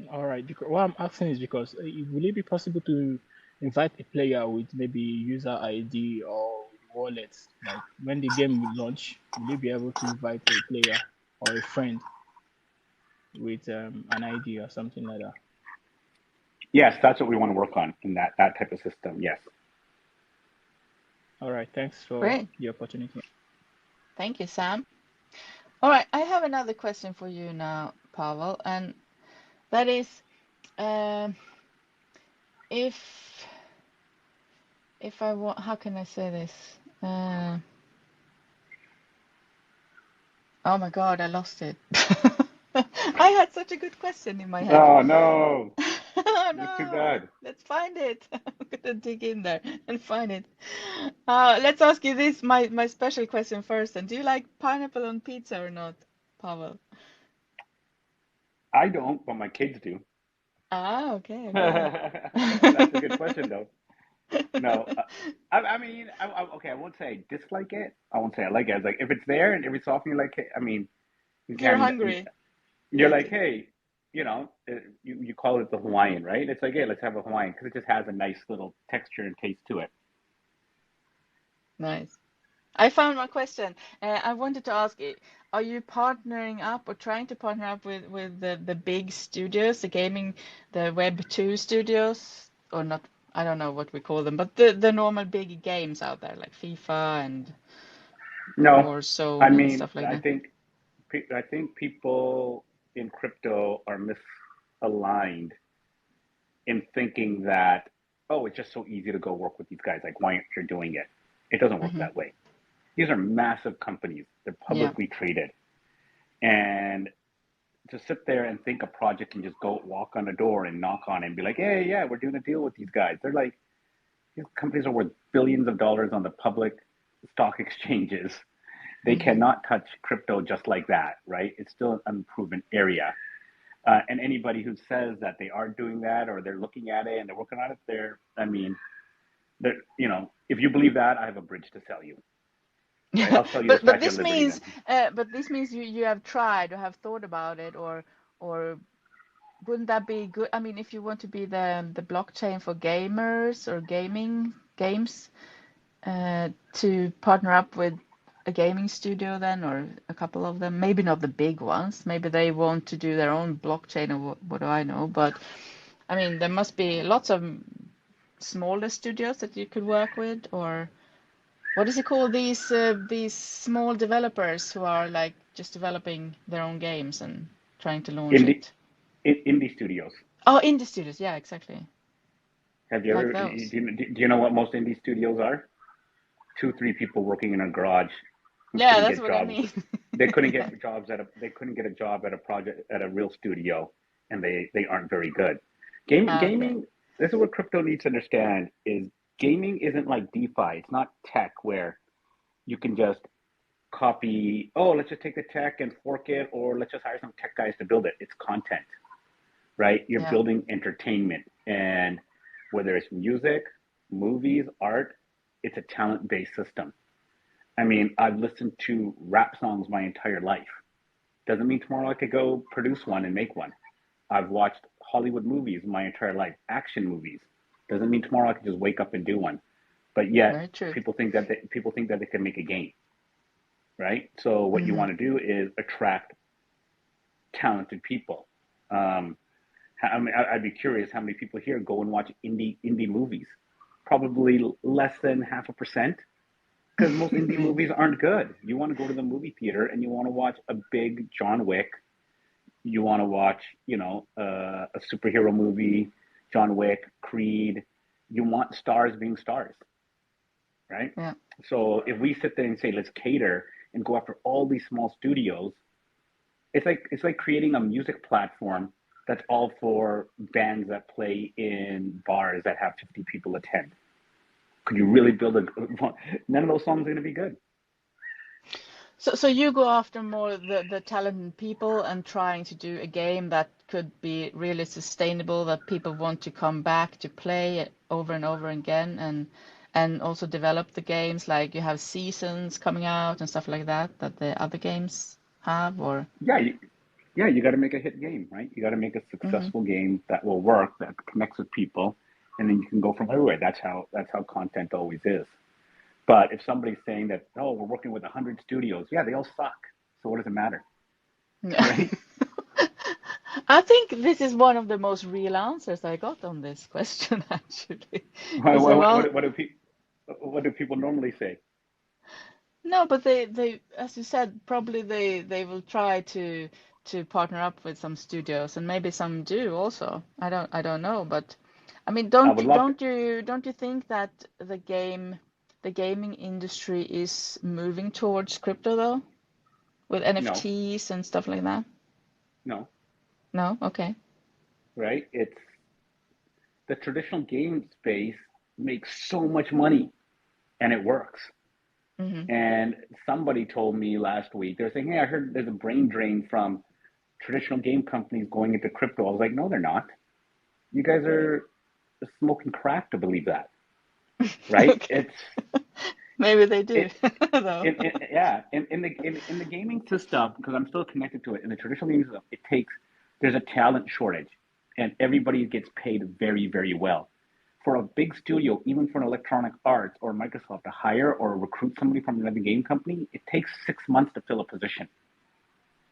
All right. Because what I'm asking is because will it be possible to invite a player with maybe user ID or wallets? Like when the game will launch, will you be able to invite a player or a friend with an ID or something like that? Yes, that's what we want to work on in that type of system. Yes. All right. Thanks for Great. the opportunity. Thank you, Sam. All right, I have another question for you now, Pavel, and that is, if I want, how can I say this? Oh my God, I lost it. I had such a good question in my head. Oh no. Oh It's too no, bad. let's find it. I'm gonna dig in there and find it. Let's ask you this, my special question first. And do you like pineapple on pizza or not, Pavel? I don't, but my kids do. Okay. That's a good question, though. No, I mean, okay, I won't say I dislike it. I won't say I like it. It's like if it's there and every so often you're like, hey, I mean, you You're can, hungry. you're like, hey, you call it the Hawaiian, right? It's like, hey, let's have a Hawaiian because it just has a nice little texture and taste to it. Nice. I found my question. I wanted to ask, are you partnering up or trying to partner up with the big studios, the Web2 studios, or not? I don't know what we call them, but the normal big games out there like FIFA and No, I Warzone and mean, stuff like that. I think people in crypto are misaligned in thinking that, oh, it's just so easy to go work with these guys. Like, why aren't you doing it? It doesn't work that way. These are massive companies. They're publicly traded. And to sit there and think a project can just go walk on a door and knock on it and be like, hey, yeah, we're doing a deal with these guys. They're like, these companies are worth billions of dollars on the public stock exchanges. They cannot touch crypto just like that, right? It's still an unproven area. And anybody who says that they are doing that or they're looking at it and they're working on it, if you believe that, I have a bridge to sell you. Right? I'll sell you a But Statue of Liberty this means you have tried or have thought about it, or wouldn't that be good? I mean, if you want to be the blockchain for gamers or games, to partner up with a gaming studio then, or a couple of them, maybe not the big ones, maybe they want to do their own blockchain or what do I know, but I mean, there must be lots of smaller studios that you could work with, or what is it called, these small developers who are like just developing their own games and trying to launch it. Indie studios. Oh, indie studios, yeah, exactly. Have you ever? Like those. Do you know what most indie studios are? 2-3 people working in a garage. Yeah, that's what I mean. They couldn't get jobs they couldn't get a job at a project at a real studio, and they aren't very good. Okay. Gaming, this is what crypto needs to understand is gaming isn't like DeFi. It's not tech where you can just copy, oh, let's just take the tech and fork it, or let's just hire some tech guys to build it. It's content, right? You're Yeah. building entertainment. And whether it's music, movies, art, it's a talent-based system. I mean, I've listened to rap songs my entire life. Doesn't mean tomorrow I could go produce one and make one. I've watched Hollywood movies my entire life, action movies. Doesn't mean tomorrow I could just wake up and do one. But yet Very true. people think that they can make a game, right? So what you want to do is attract talented people. I'd be curious how many people here go and watch indie movies. Probably less than 0.5%, because most indie movies aren't good. You want to go to the movie theater and you want to watch a big John Wick. You want to watch, a superhero movie, John Wick, Creed. You want stars being stars, right? Yeah. So if we sit there and say, let's cater and go after all these small studios, it's like creating a music platform that's all for bands that play in bars that have 50 people attend. Could you really build none of those songs are going to be good. So you go after more the talented people and trying to do a game that could be really sustainable, that people want to come back to play it over and over again, and also develop the games, like you have seasons coming out and stuff like that the other games have, or You got to make a hit game, right? You got to make a successful game that will work, that connects with people, and then you can go from everywhere. That's how content always is. But if somebody's saying that, oh, we're working with 100 studios, yeah, they all suck. So what does it matter, right? I think this is one of the most real answers I got on this question, actually. You say, well, What do people normally say? no, but they, as you said, probably they will try to partner up with some studios, and maybe some do also. I don't know, but I mean, I would love to. don't you think that the gaming industry is moving towards crypto though, with No, NFTs and stuff like that? no, No? Okay. right? It's the traditional game space makes so much money and it works. Mm-hmm. And somebody told me last week, they're saying, hey, I heard there's a brain drain from traditional game companies going into crypto. I was like, no, they're not. You guys are smoking crack to believe that, right? Okay. Maybe they do, though. In the gaming system, because I'm still connected to it, in the traditional gaming system, there's a talent shortage, and everybody gets paid very, very well. For a big studio, even for an Electronic Arts or Microsoft to hire or recruit somebody from another game company, it takes 6 months to fill a position.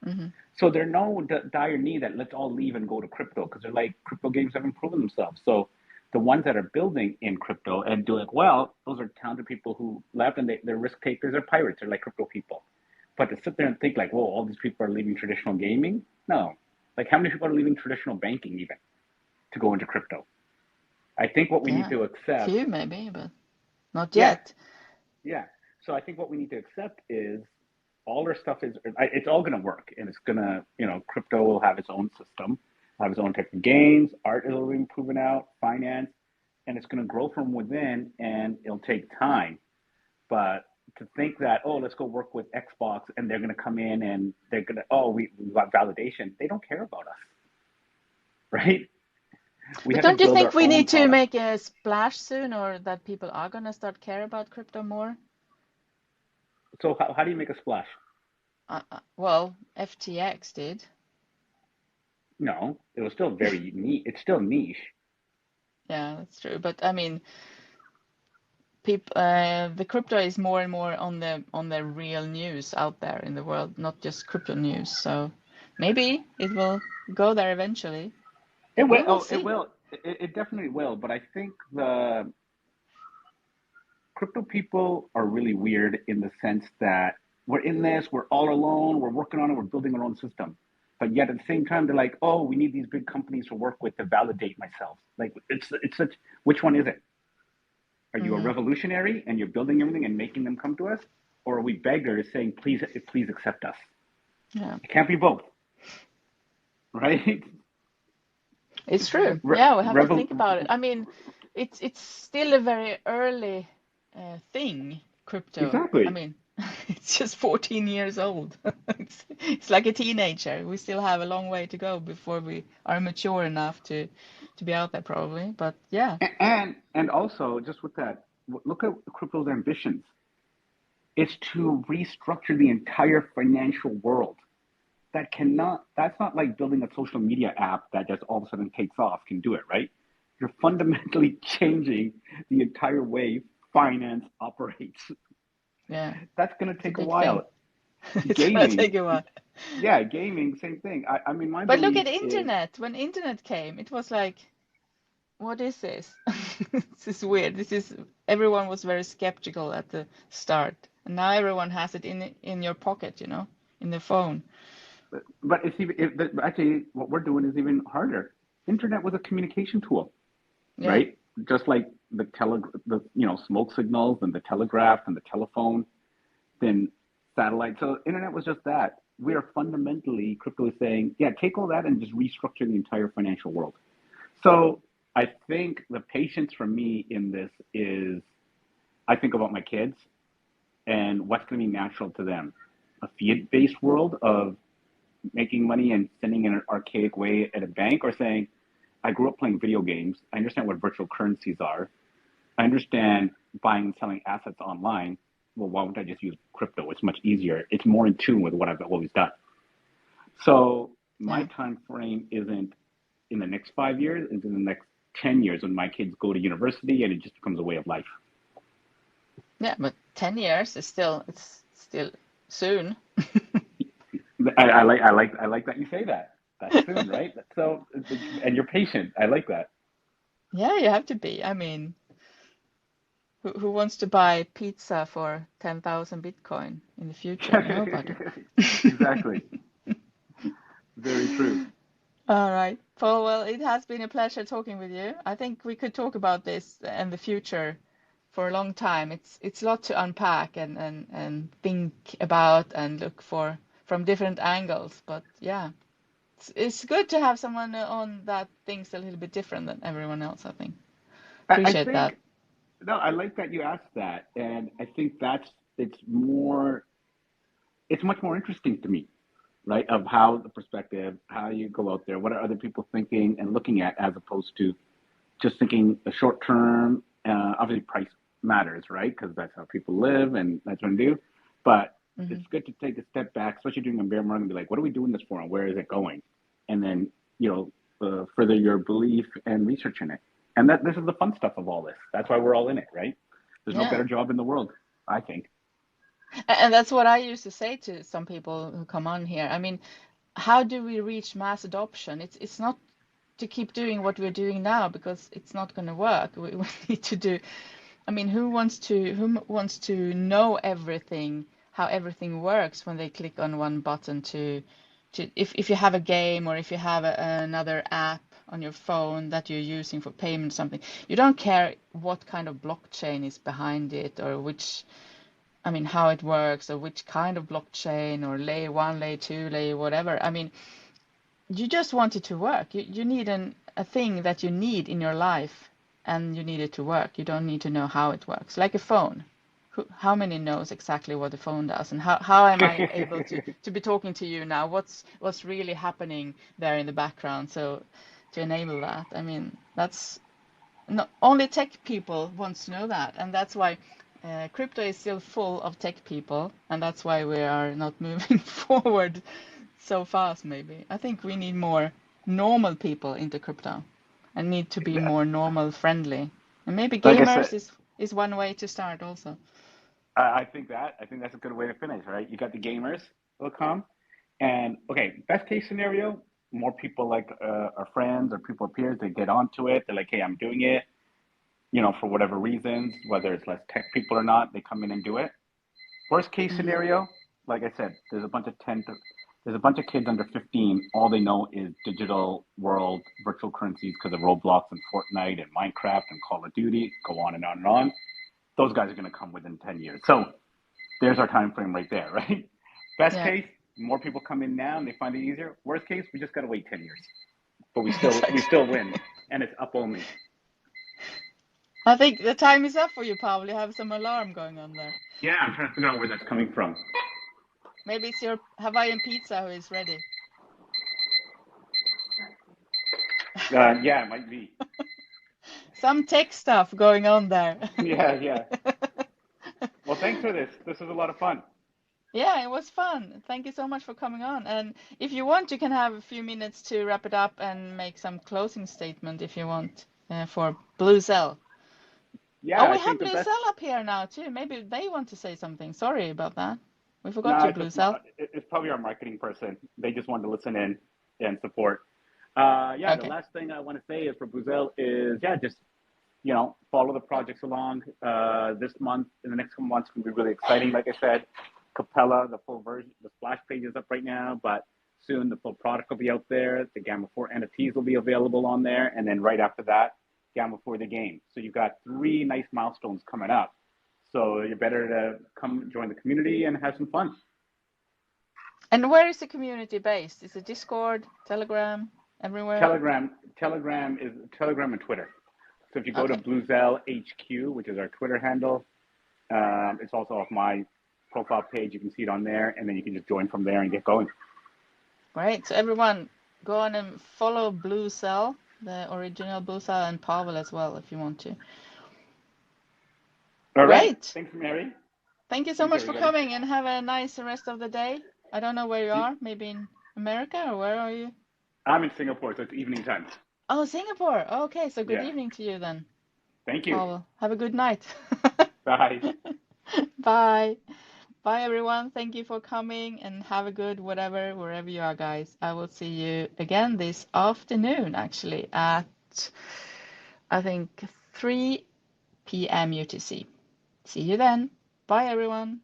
Mm-hmm. So there's no dire need that let's all leave and go to crypto, because they're like, crypto games haven't proven themselves. So the ones that are building in crypto and doing well, those are talented people who left, and they're risk takers, they're pirates, they're like crypto people. But to sit there and think like, whoa, all these people are leaving traditional gaming? No. Like, how many people are leaving traditional banking even to go into crypto? I think what we need to accept, few maybe, but not yeah, yet. yeah. So I think what we need to accept is all our stuff it's all going to work, and it's going to, crypto will have its own system, have its own type of games, art is already proven out, finance, and it's going to grow from within, and it'll take time. But to think that, oh, let's go work with Xbox and they're going to come in and they're going to, oh, we got validation. They don't care about us, right? We But have to don't you build think our we own need to product. make a splash soon, or that people are going to start care about crypto more? So how do you make a splash? Well, FTX did. No, it was still very niche. It's still niche. Yeah, that's true. But I mean, the crypto is more and more on the real news out there in the world, not just crypto news. So maybe it will go there eventually. It will. We will Oh, see. it will. It definitely will. But I think the crypto people are really weird in the sense that we're in this, we're all alone, we're working on it, we're building our own system. But yet at the same time, they're like, oh, we need these big companies to work with to validate myself. Like, it's such, which one is it? Are you a revolutionary and you're building everything and making them come to us? Or are we beggars saying, please accept us? Yeah. It can't be both, right? It's true. Yeah, we have to think about it. I mean, it's still a very early thing, crypto. I Exactly. mean, it's just 14 years old. It's like a teenager. We still have a long way to go before we are mature enough to be out there, probably. But yeah, And also, just with that, look at crypto's ambitions. It's to restructure the entire financial world. That's not like building a social media app that just all of a sudden takes off, can do it, right? You're fundamentally changing the entire way finance operates. yeah, That's going to it's a take a big thing. while. It's gonna take Gaming, a while. yeah, gaming, same thing. I mean, my But look belief at is, internet. When internet came, it was like, what is this? This is weird. Everyone was very skeptical at the start. And now everyone has it in your pocket, in the phone. but it's even, actually, what we're doing is even harder. Internet was a communication tool, Yeah. right? Just like smoke signals and the telegraph and the telephone, then satellite. So internet was just that. We are fundamentally, crypto is saying, yeah, take all that and just restructure the entire financial world. So I think the patience for me in this is, I think about my kids and what's going to be natural to them. A fiat-based world of making money and sending in an archaic way at a bank, or saying, I grew up playing video games. I understand what virtual currencies are. I understand buying and selling assets online. Well, why wouldn't I just use crypto? It's much easier. It's more in tune with what I've always done. So my Yeah. time frame isn't in the next 5 years, it's in the next 10 years when my kids go to university and it just becomes a way of life. Yeah, but 10 years it's still soon. I like that you say that. That's soon, right? So, and you're patient. I like that. Yeah, you have to be. I mean, who wants to buy pizza for 10,000 Bitcoin in the future? Nobody. Exactly. Very true. All right, Paul. Well, it has been a pleasure talking with you. I think we could talk about this and the future for a long time. It's a lot to unpack and think about and look for from different angles. But yeah, it's good to have someone on that thinks a little bit different than everyone else, I think. I Appreciate that. think, no, I like that you asked that. And I think it's more, it's much more interesting to me, right? Of how the perspective, how you go out there, what are other people thinking and looking at, as opposed to just thinking a short term. Obviously, price matters, right? Because that's how people live and that's what they do. But Hmm. it's good to take a step back, especially during a bear market, and be like, what are we doing this for, and where is it going? And then further your belief and research in it. And this is the fun stuff of all this. That's why we're all in it, right? There's no Yeah. better job in the world, I think. And that's what I used to say to some people who come on here. I mean, how do we reach mass adoption? It's not to keep doing what we're doing now, because it's not going to work. We need to do. I mean, who wants to know everything, how everything works when they click on one button if you have a game, or if you have another app on your phone that you're using for payment or something, you don't care what kind of blockchain is behind it, or how it works, or which kind of blockchain, or layer 1, layer 2, layer whatever. I mean, you just want it to work. You need a thing that you need in your life, and you need it to work. You don't need to know how it works. Like a phone. How many knows exactly what the phone does, and how am I able to be talking to you now? What's really happening there in the background? So to enable that, I mean, that's not only tech people wants to know that, and that's why crypto is still full of tech people, and that's why we are not moving forward so fast. Maybe I think we need more normal people into crypto, and need to be more normal friendly, and maybe Like I said, gamers is one way to start also. I think that's a good way to finish, right? You got the gamers will come, and okay, best case scenario, more people like our friends or people peers, they get onto it. They're like, hey, I'm doing it, for whatever reasons, whether it's less tech people or not, they come in and do it. Worst case Hmm. scenario, like I said, there's a bunch of kids under 15. All they know is digital world, virtual currencies because of Roblox and Fortnite and Minecraft and Call of Duty. Go on and on and on. Those guys are going to come within 10 years. So there's our time frame right there, right? Best Yeah. case, more people come in now and they find it easier. Worst case, we just got to wait 10 years. but we still win, and it's up only. I think the time is up for you, Paul. You have some alarm going on there. Yeah, I'm trying to figure out where that's coming from. Maybe it's your Hawaiian pizza who is ready. Yeah, it might be. Some tech stuff going on there. Yeah. Well, thanks for this. This was a lot of fun. Yeah, it was fun. Thank you so much for coming on. And if you want, you can have a few minutes to wrap it up and make some closing statement if you want for Bluzelle. Yeah, Oh, we I have think the best. Bluzelle up here now too. Maybe they want to say something. Sorry about that. We No, forgot you, Bluzelle. it's probably our marketing person. They just wanted to listen in and support. The Okay. last thing I want to say is for Bluzelle is, just, follow the projects along. This month, in the next couple months, can be really exciting. Like I said, Capella, the full version, the splash page is up right now, but soon the full product will be out there. The Gamma 4 NFTs will be available on there. And then right after that, Gamma 4 the game. So you've got 3 nice milestones coming up. So you're better to come join the community and have some fun. And where is the community based? Is it Discord, Telegram, everywhere? Telegram and Twitter. So if you go to Bluzelle HQ, which is our Twitter handle, it's also off my profile page. You can see it on there, and then you can just join from there and get going. Great. So everyone, go on and follow Bluzelle, the original Bluzelle, and Pavel as well, if you want to. All right. Great. Thanks, Mary. Thank you so much everybody. for coming, and have a nice rest of the day. I don't know where you are. Maybe in America, or where are you? I'm in Singapore, so it's evening time. Oh, Singapore. Okay, so good Yeah. evening to you then. Thank you. Pavel. Have a good night. Bye. Bye. Bye, everyone. Thank you for coming, and have a good wherever you are, guys. I will see you again this afternoon, actually, at, I think, 3 p.m. UTC. See you then. Bye, everyone.